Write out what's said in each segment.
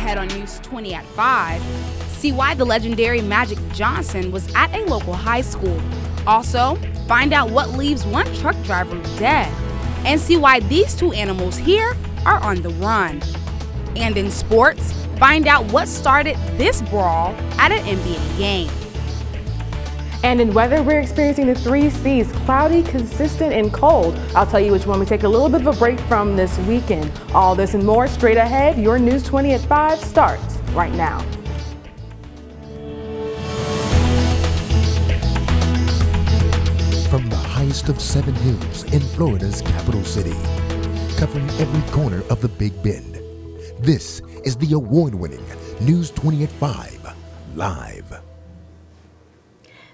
ahead on News 20 at 5. See why the legendary Magic Johnson was at a local high school. Also, find out what leaves one truck driver dead. And see why these two animals here are on the run. And in sports, find out what started this brawl at an NBA game. And in weather, we're experiencing the 3 C's, cloudy, consistent, and cold. I'll tell you which one we take a little bit of a break from this weekend. All this and more straight ahead. Your News 20 at 5 starts right now. From the highest of 7 hills in Florida's capital city, covering every corner of the Big Bend, this is the award-winning News 20 at 5 Live.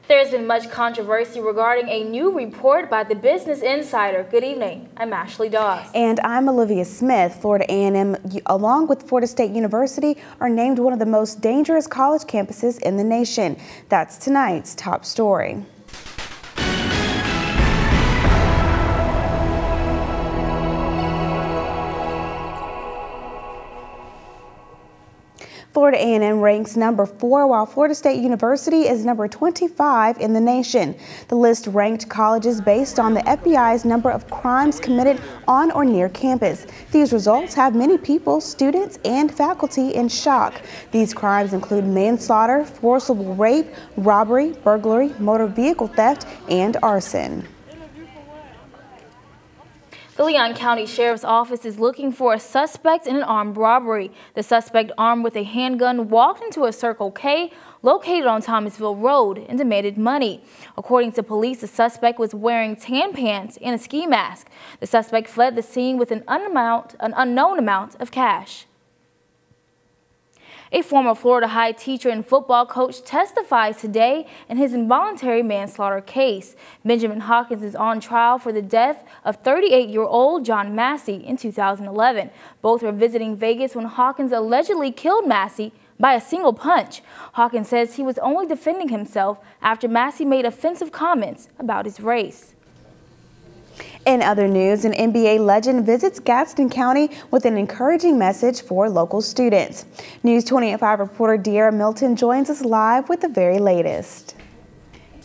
There's been much controversy regarding a new report by the Business Insider. Good evening. I'm Ashley Dawes. And I'm Olivia Smith. Florida A&M, along with Florida State University, are named one of the most dangerous college campuses in the nation. That's tonight's top story. Florida A&M ranks number 4, while Florida State University is number 25 in the nation. The list ranked colleges based on the FBI's number of crimes committed on or near campus. These results have many people, students, and faculty in shock. These crimes include manslaughter, forcible rape, robbery, burglary, motor vehicle theft, and arson. The Leon County Sheriff's Office is looking for a suspect in an armed robbery. The suspect, armed with a handgun, walked into a Circle K located on Thomasville Road and demanded money. According to police, the suspect was wearing tan pants and a ski mask. The suspect fled the scene with an unknown amount of cash. A former Florida High teacher and football coach testifies today in his involuntary manslaughter case. Benjamin Hawkins is on trial for the death of 38-year-old John Massey in 2011. Both were visiting Vegas when Hawkins allegedly killed Massey by a single punch. Hawkins says he was only defending himself after Massey made offensive comments about his race. In other news, an NBA legend visits Gadsden County with an encouraging message for local students. News 20 at 5 reporter Dierra Milton joins us live with the very latest.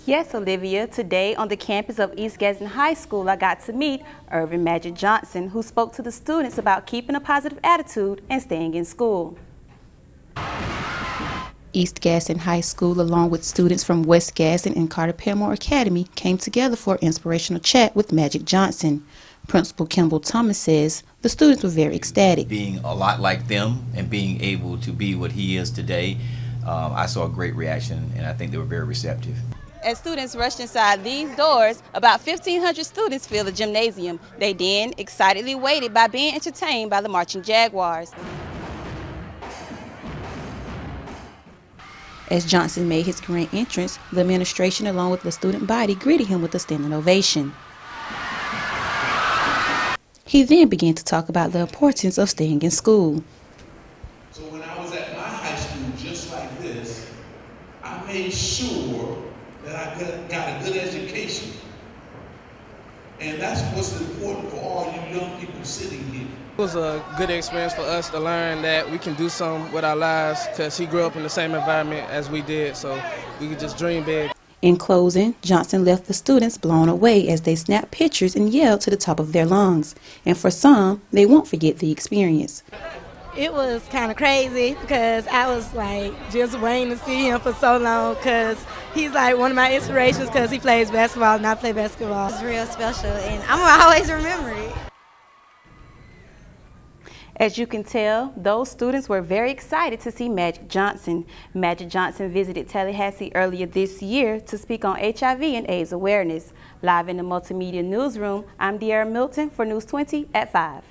Yes, Olivia, today on the campus of East Gadsden High School, I got to meet Earvin Magic Johnson, who spoke to the students about keeping a positive attitude and staying in school. East Gadsden High School, along with students from West Gadsden and Carter Paramore Academy, came together for an inspirational chat with Magic Johnson. Principal Kimball Thomas says the students were very ecstatic. Being a lot like them and being able to be what he is today, I saw a great reaction, and I think they were very receptive. As students rushed inside these doors, about 1,500 students filled the gymnasium. They then excitedly waited by being entertained by the marching Jaguars. As Johnson made his grand entrance, the administration along with the student body greeted him with a standing ovation. He then began to talk about the importance of staying in school. So when I was at my high school just like this, I made sure that I got a good education. And that's what's important for all you young people sitting here. It was a good experience for us to learn that we can do something with our lives, because he grew up in the same environment as we did, so we could just dream big. In closing, Johnson left the students blown away as they snapped pictures and yelled to the top of their lungs. And for some, they won't forget the experience. It was kind of crazy because I was like just waiting to see him for so long, because he's like one of my inspirations because he plays basketball and I play basketball. It's real special and I'm gonna always remember it. As you can tell, those students were very excited to see Magic Johnson. Magic Johnson visited Tallahassee earlier this year to speak on HIV and AIDS awareness. Live in the Multimedia Newsroom, I'm Dierra Milton for News 20 at 5.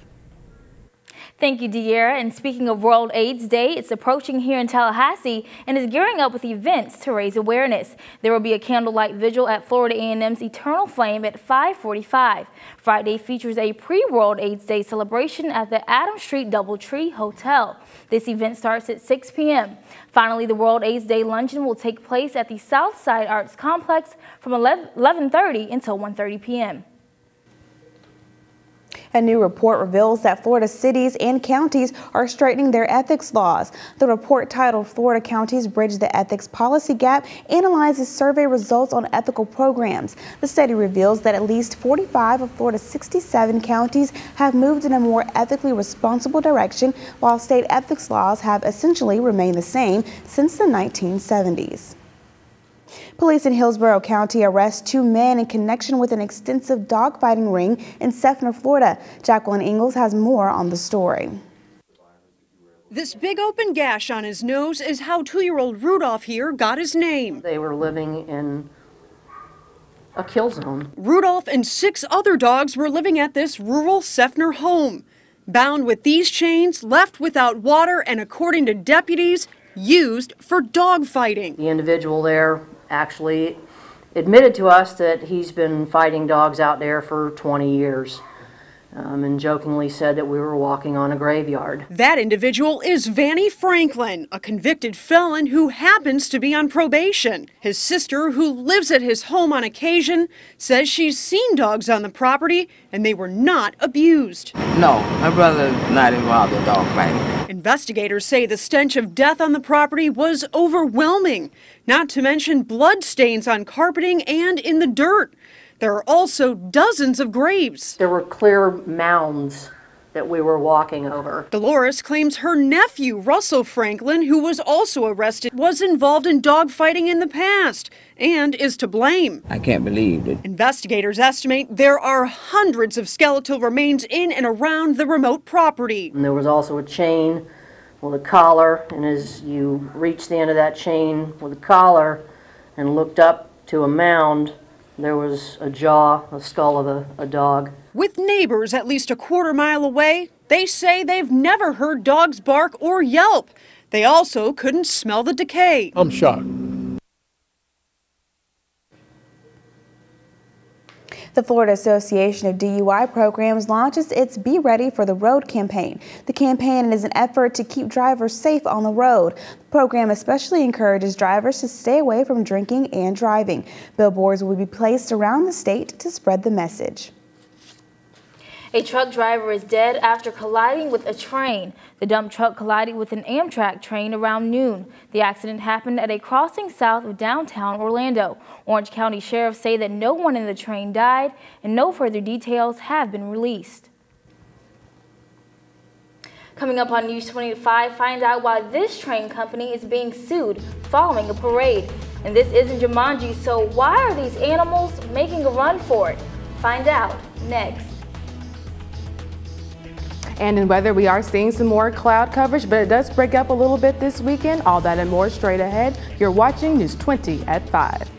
Thank you, Dierra. And speaking of World AIDS Day, it's approaching here in Tallahassee and is gearing up with events to raise awareness. There will be a candlelight vigil at Florida A&M's Eternal Flame at 5:45. Friday features a pre-World AIDS Day celebration at the Adams Street Doubletree Hotel. This event starts at 6 p.m. Finally, the World AIDS Day luncheon will take place at the Southside Arts Complex from 11:30 until 1:30 p.m. A new report reveals that Florida cities and counties are straightening their ethics laws. The report, titled "Florida Counties Bridge the Ethics Policy Gap," analyzes survey results on ethical programs. The study reveals that at least 45 of Florida's 67 counties have moved in a more ethically responsible direction, while state ethics laws have essentially remained the same since the 1970s. Police in Hillsborough County arrest 2 men in connection with an extensive dogfighting ring in Seffner, Florida. Jacqueline Ingalls has more on the story. This big open gash on his nose is how 2-year-old Rudolph here got his name. They were living in a kill zone. Rudolph and 6 other dogs were living at this rural Seffner home, bound with these chains, left without water, and according to deputies, used for dog fighting. The individual there actually admitted to us that he's been fighting dogs out there for 20 years. And jokingly said that we were walking on a graveyard. That individual is Vanny Franklin, a convicted felon who happens to be on probation. His sister, who lives at his home on occasion, says she's seen dogs on the property and they were not abused. No, my brother's not involved in dog fighting. Investigators say the stench of death on the property was overwhelming, not to mention blood stains on carpeting and in the dirt. There are also dozens of graves. There were clear mounds that we were walking over. Dolores claims her nephew, Russell Franklin, who was also arrested, was involved in dogfighting in the past and is to blame. I can't believe it. Investigators estimate there are hundreds of skeletal remains in and around the remote property. And there was also a chain with a collar, and as you reached the end of that chain with a collar and looked up to a mound, there was a jaw, a skull of a dog. With neighbors at least a quarter mile away, they say they've never heard dogs bark or yelp. They also couldn't smell the decay. I'm shocked. The Florida Association of DUI Programs launches its Be Ready for the Road campaign. The campaign is an effort to keep drivers safe on the road. The program especially encourages drivers to stay away from drinking and driving. Billboards will be placed around the state to spread the message. A truck driver is dead after colliding with a train. The dump truck collided with an Amtrak train around noon. The accident happened at a crossing south of downtown Orlando. Orange County sheriffs say that no one in the train died and no further details have been released. Coming up on News 20 at 5, find out why this train company is being sued following a parade. And this isn't Jumanji, so why are these animals making a run for it? Find out next. And in weather, we are seeing some more cloud coverage, but it does break up a little bit this weekend. All that and more straight ahead. You're watching News 20 at 5.